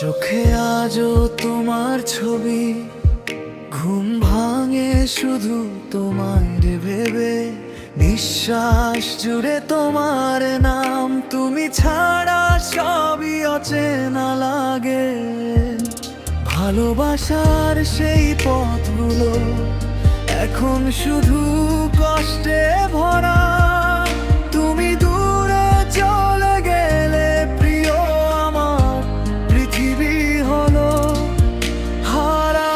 চোখে আজও তোমার ছবি, ঘুম ভাঙে শুধু তোমায় ভেবে। নিঃশ্বাস জুড়ে তোমার নাম, তুমি ছাড়া সবই অচেনা লাগে। ভালোবাসার সেই পথগুলো এখন শুধু কষ্টে ভরা। তুমি দূরে চলে গেলে প্রিয়, আমার পৃথিবী হলো হারা।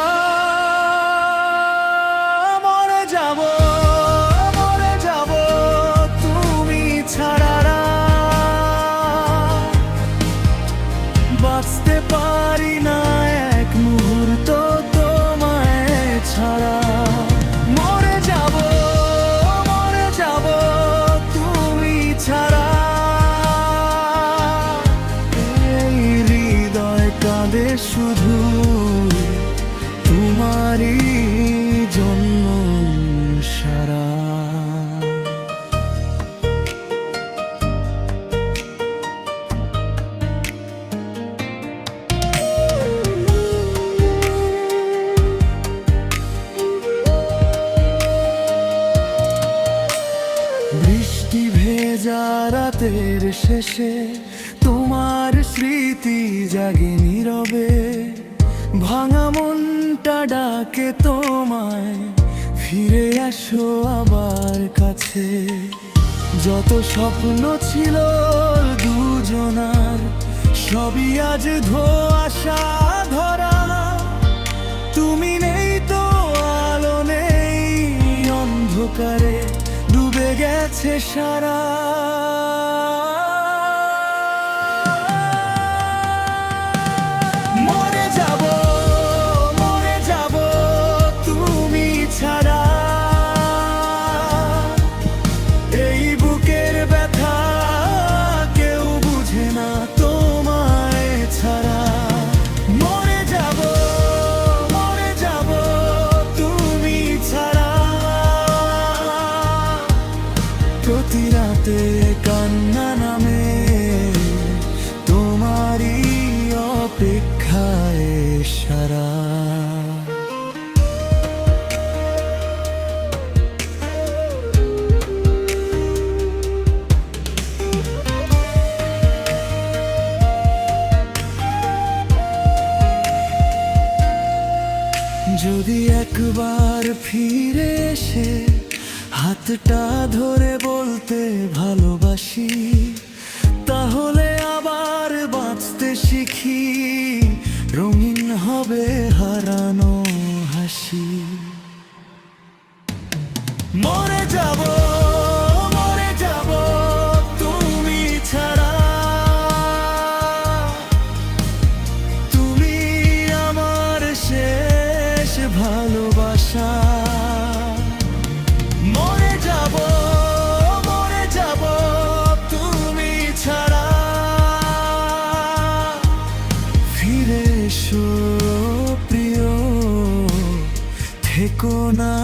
মরে যাব, মরে যাব তুমি ছাড়া। বাঁচতে পারি না এক মুহূর্ত তোমায় ছাড়া। মরে যাব, মরে যাব তুমি ছাড়া। এই হৃদয় কাঁদে শুধু তোমারই জন্য সারা। বৃষ্টি ভেজা রাতের শেষে তোমার স্মৃতি জাগে নীরবে। ভাঙা মনটা ডাকে তোমায়, ফিরে আসো আবার কাছে। যত স্বপ্ন ছিল দুজনার, সবই আজ ধোঁয়াশা ধরা। তুমি নেই তো আলো নেই, অন্ধকারে ডুবে গেছে সারা। মরে যাব, মরে যাব তুমি ছাড়া। এই বুকের ব্যথা কেউ বুঝে না তোমায় ছাড়া। মরে যাব, মরে যাব তুমি ছাড়া। প্রতি রাতে কান্না নামে তোমারই অপেক্ষায় সারা। যদি একবার ফিরে এসে হাতটা ধরে বলতে ভালোবাসি, তাহলে আবার বাঁচতে শিখি। রঙিন হবে হারানো হাসি। মরে যাব, মরে যাব তুমি ছাড়া। তুমি আমার শেষ ভালোবাসা। মরে যাব, মরে যাব তুমি ছাড়া। ফিরে এসো প্রিয়, থেকো না